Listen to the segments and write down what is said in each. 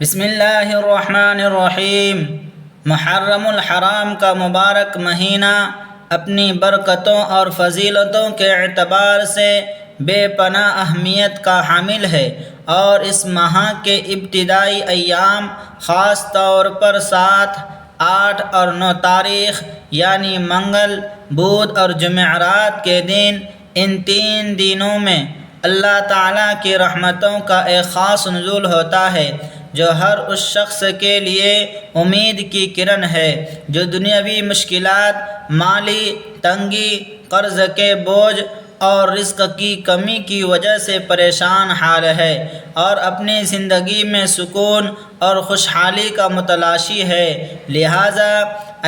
بسم اللہ الرحمن الرحیم۔ محرم الحرام کا مبارک مہینہ اپنی برکتوں اور فضیلتوں کے اعتبار سے بے پناہ اہمیت کا حامل ہے، اور اس ماہ کے ابتدائی ایام خاص طور پر 7، 8 اور 9 تاریخ یعنی منگل، بدھ اور جمعرات کے دن، ان 3 دنوں میں اللہ تعالیٰ کی رحمتوں کا ایک خاص نزول ہوتا ہے، جو ہر اس شخص کے لیے امید کی کرن ہے جو دنیاوی مشکلات، مالی تنگی، قرض کے بوجھ اور رزق کی کمی کی وجہ سے پریشان حال ہے، اور اپنی زندگی میں سکون اور خوشحالی کا متلاشی ہے۔ لہٰذا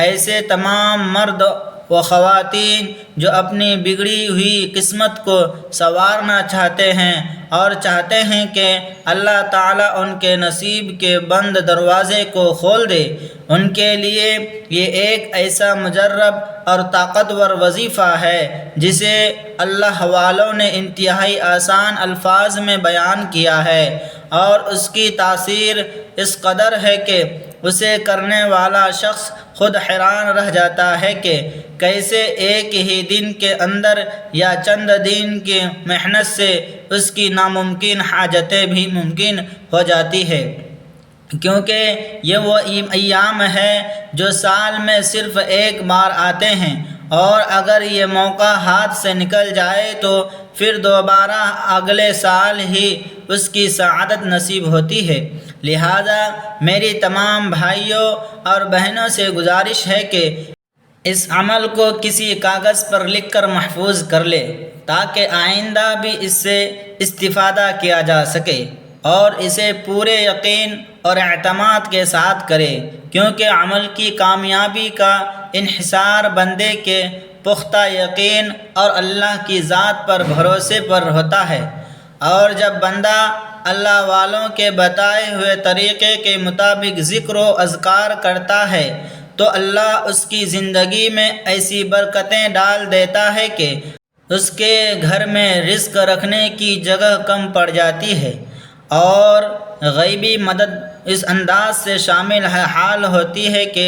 ایسے تمام مرد و خواتین جو اپنی بگڑی ہوئی قسمت کو سنوارنا چاہتے ہیں اور چاہتے ہیں کہ اللہ تعالیٰ ان کے نصیب کے بند دروازے کو کھول دے، ان کے لیے یہ ایک ایسا مجرب اور طاقتور وظیفہ ہے جسے اللہ والوں نے انتہائی آسان الفاظ میں بیان کیا ہے، اور اس کی تاثیر اس قدر ہے کہ اسے کرنے والا شخص خود حیران رہ جاتا ہے کہ کیسے ایک ہی دن کے اندر یا چند دن کی محنت سے اس کی ناممکن حاجتیں بھی ممکن ہو جاتی ہے، کیونکہ یہ وہ ایام ہیں جو سال میں صرف ایک بار آتے ہیں، اور اگر یہ موقع ہاتھ سے نکل جائے تو پھر دوبارہ اگلے سال ہی اس کی سعادت نصیب ہوتی ہے۔ لہذا میری تمام بھائیوں اور بہنوں سے گزارش ہے کہ اس عمل کو کسی کاغذ پر لکھ کر محفوظ کر لے، تاکہ آئندہ بھی اس سے استفادہ کیا جا سکے، اور اسے پورے یقین اور اعتماد کے ساتھ کرے، کیونکہ عمل کی کامیابی کا انحصار بندے کے پختہ یقین اور اللہ کی ذات پر بھروسے پر ہوتا ہے، اور جب بندہ اللہ والوں کے بتائے ہوئے طریقے کے مطابق ذکر و اذکار کرتا ہے تو اللہ اس کی زندگی میں ایسی برکتیں ڈال دیتا ہے کہ اس کے گھر میں رزق رکھنے کی جگہ کم پڑ جاتی ہے، اور غیبی مدد اس انداز سے شامل حال ہوتی ہے کہ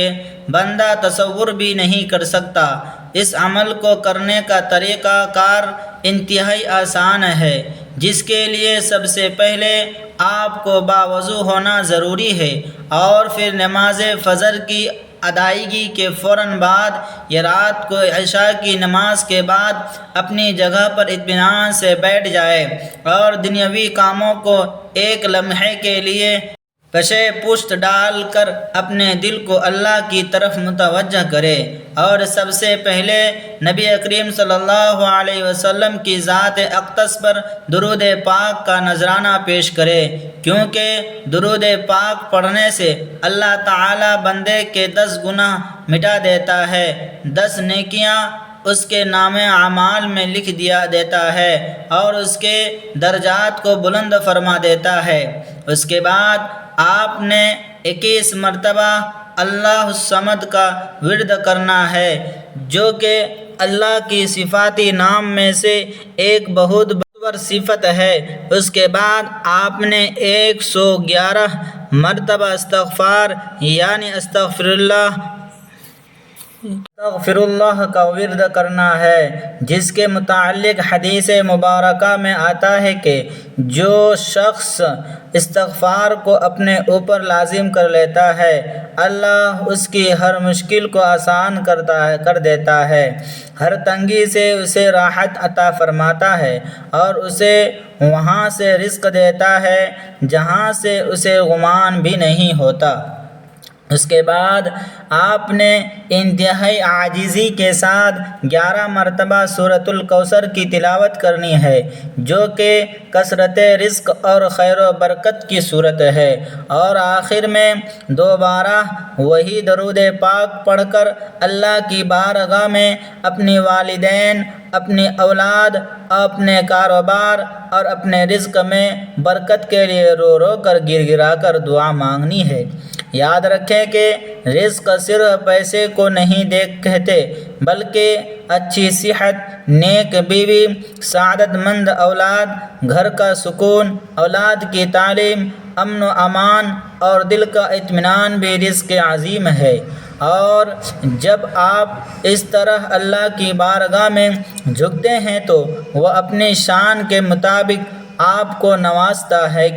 بندہ تصور بھی نہیں کر سکتا۔ اس عمل کو کرنے کا طریقہ کار انتہائی آسان ہے، جس کے لیے سب سے پہلے آپ کو باوضو ہونا ضروری ہے، اور پھر نماز فجر کی ادائیگی کے فوراً بعد یا رات کو عشاء کی نماز کے بعد اپنی جگہ پر اطمینان سے بیٹھ جائے، اور دنیاوی کاموں کو ایک لمحے کے لیے پشے پشت ڈال کر اپنے دل کو اللہ کی طرف متوجہ کرے، اور سب سے پہلے نبی کریم صلی اللہ علیہ وسلم کی ذات اقدس پر درود پاک کا نذرانہ پیش کرے، کیونکہ درود پاک پڑھنے سے اللہ تعالی بندے کے 10 گناہ مٹا دیتا ہے، 10 نیکیاں اس کے نام اعمال میں لکھ دیتا ہے، اور اس کے درجات کو بلند فرما دیتا ہے۔ اس کے بعد آپ نے 21 مرتبہ اللہ الصمد کا ورد کرنا ہے، جو کہ اللہ کی صفاتی نام میں سے ایک بہت بڑی صفت ہے۔ اس کے بعد آپ نے 111 مرتبہ استغفار یعنی استغفر اللہ کا ورد کرنا ہے، جس کے متعلق حدیث مبارکہ میں آتا ہے کہ جو شخص استغفار کو اپنے اوپر لازم کر لیتا ہے، اللہ اس کی ہر مشکل کو آسان کر دیتا ہے، ہر تنگی سے اسے راحت عطا فرماتا ہے، اور اسے وہاں سے رزق دیتا ہے جہاں سے اسے گمان بھی نہیں ہوتا۔ اس کے بعد آپ نے انتہائی عاجزی کے ساتھ 11 مرتبہ سورۃ الکوثر کی تلاوت کرنی ہے، جو کہ کثرت رزق اور خیر و برکت کی صورت ہے، اور آخر میں دوبارہ وہی درود پاک پڑھ کر اللہ کی بارگاہ میں اپنے والدین، اپنی اولاد، اپنے کاروبار اور اپنے رزق میں برکت کے لیے رو رو کر گر گرا کر دعا مانگنی ہے۔ یاد رکھیں کہ رزق صرف پیسے کو نہیں کہتے، بلکہ اچھی صحت، نیک بیوی، سعادت مند اولاد، گھر کا سکون، اولاد کی تعلیم، امن و امان اور دل کا اطمینان بھی رزق عظیم ہے۔ اور جب آپ اس طرح اللہ کی بارگاہ میں جھکتے ہیں تو وہ اپنی شان کے مطابق آپ کو نوازتا ہے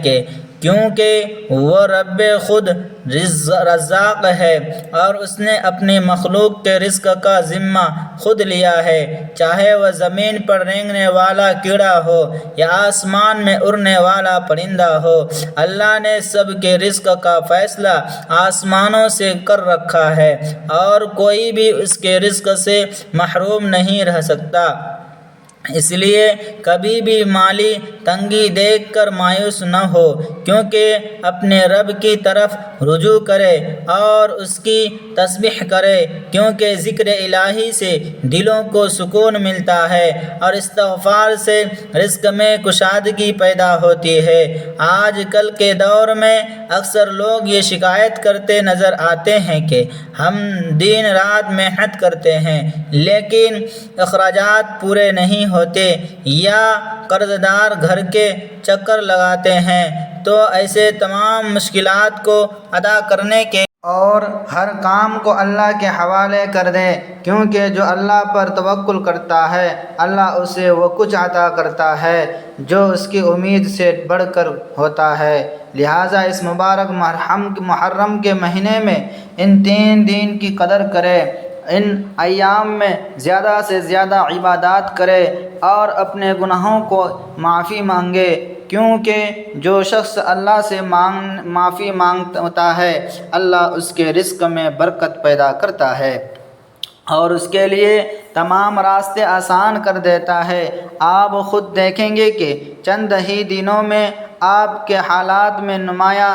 کیونکہ وہ رب خود رزاق ہے اور اس نے اپنی مخلوق کے رزق کا ذمہ خود لیا ہے، چاہے وہ زمین پر رینگنے والا کیڑا ہو یا آسمان میں اڑنے والا پرندہ ہو۔ اللہ نے سب کے رزق کا فیصلہ آسمانوں سے کر رکھا ہے اور کوئی بھی اس کے رزق سے محروم نہیں رہ سکتا۔ اس لیے کبھی بھی مالی تنگی دیکھ کر مایوس نہ ہو، کیونکہ اپنے رب کی طرف رجوع کرے اور اس کی تسبیح کرے، کیونکہ ذکر الہی سے دلوں کو سکون ملتا ہے اور استغفار سے رزق میں کشادگی پیدا ہوتی ہے۔ آج کل کے دور میں اکثر لوگ یہ شکایت کرتے نظر آتے ہیں کہ ہم دن رات محنت کرتے ہیں لیکن اخراجات پورے نہیں ہوتے یا قرض دار گھر کے چکر لگاتے ہیں، تو ایسے تمام مشکلات کو ادا کرنے کے اور ہر کام کو اللہ کے حوالے کر دیں، کیونکہ جو اللہ پر توکل کرتا ہے اللہ اسے وہ کچھ عطا کرتا ہے جو اس کی امید سے بڑھ کر ہوتا ہے۔ لہٰذا اس مبارک محرم کے مہینے میں ان 3 دن کی قدر کرے، ان ایام میں زیادہ سے زیادہ عبادات کرے اور اپنے گناہوں کو معافی مانگے، کیونکہ جو شخص اللہ سے معافی مانگتا ہے اللہ اس کے رزق میں برکت پیدا کرتا ہے اور اس کے لیے تمام راستے آسان کر دیتا ہے۔ آپ خود دیکھیں گے کہ چند ہی دنوں میں آپ کے حالات میں نمایاں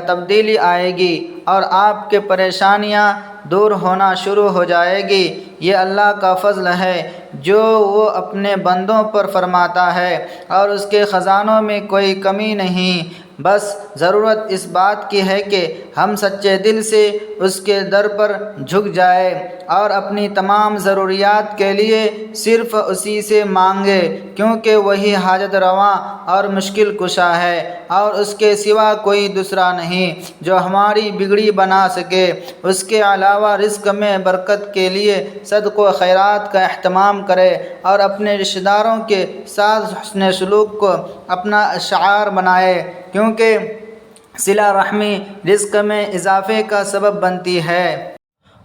تبدیلی آئے گی اور آپ کے پریشانیاں دور ہونا شروع ہو جائے گی۔ یہ اللہ کا فضل ہے جو وہ اپنے بندوں پر فرماتا ہے اور اس کے خزانوں میں کوئی کمی نہیں۔ بس ضرورت اس بات کی ہے کہ ہم سچے دل سے اس کے در پر جھک جائیں اور اپنی تمام ضروریات کے لیے صرف اسی سے مانگے، کیونکہ وہی حاجت رواں اور مشکل کشا ہے اور اس کے سوا کوئی دوسرا نہیں جو ہماری بگڑی بنا سکے۔ اس کے علاوہ رزق میں برکت کے لیے صدق و خیرات کا اہتمام کرے اور اپنے رشتہ داروں کے ساتھ حسن سلوک کو اپنا شعار بنائے، کیونکہ صلہ رحمی رزق میں اضافے کا سبب بنتی ہے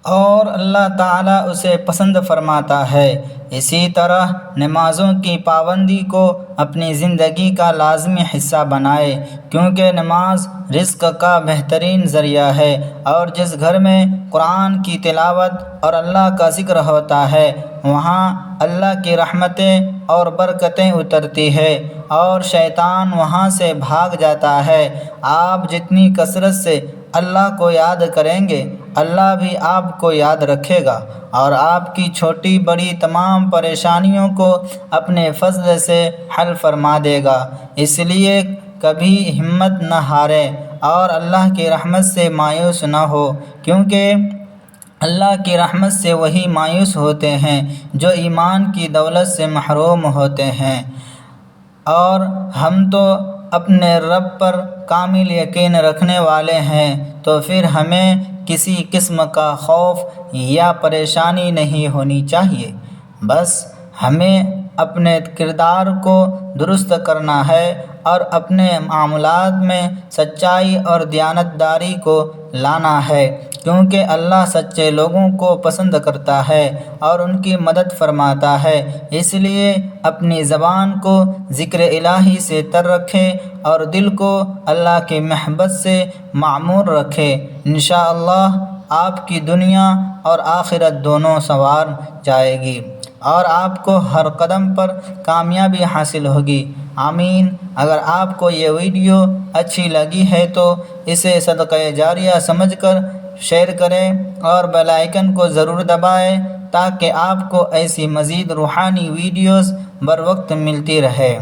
اور اللہ تعالیٰ اسے پسند فرماتا ہے۔ اسی طرح نمازوں کی پابندی کو اپنی زندگی کا لازمی حصہ بنائے، کیونکہ نماز رزق کا بہترین ذریعہ ہے اور جس گھر میں قرآن کی تلاوت اور اللہ کا ذکر ہوتا ہے وہاں اللہ کی رحمتیں اور برکتیں اترتی ہے اور شیطان وہاں سے بھاگ جاتا ہے۔ آپ جتنی کثرت سے اللہ کو یاد کریں گے اللہ بھی آپ کو یاد رکھے گا اور آپ کی چھوٹی بڑی تمام پریشانیوں کو اپنے فضل سے حل فرما دے گا۔ اس لیے کبھی ہمت نہ ہاریں اور اللہ کی رحمت سے مایوس نہ ہو، کیونکہ اللہ کی رحمت سے وہی مایوس ہوتے ہیں جو ایمان کی دولت سے محروم ہوتے ہیں۔ اور ہم تو اپنے رب پر کامل یقین رکھنے والے ہیں، تو پھر ہمیں کسی قسم کا خوف یا پریشانی نہیں ہونی چاہیے۔ بس ہمیں اپنے کردار کو درست کرنا ہے اور اپنے معاملات میں سچائی اور دیانتداری کو لانا ہے، کیونکہ اللہ سچے لوگوں کو پسند کرتا ہے اور ان کی مدد فرماتا ہے۔ اس لیے اپنی زبان کو ذکر الہی سے تر رکھے اور دل کو اللہ کی محبت سے معمور رکھے۔ انشاءاللہ آپ کی دنیا اور آخرت دونوں سنوار جائے گی اور آپ کو ہر قدم پر کامیابی حاصل ہوگی۔ آمین۔ اگر آپ کو یہ ویڈیو اچھی لگی ہے تو اسے صدقہ جاریہ سمجھ کر شیئر کریں اور بیل آئیکن کو ضرور دبائیں تاکہ آپ کو ایسی مزید روحانی ویڈیوز بر وقت ملتی رہے۔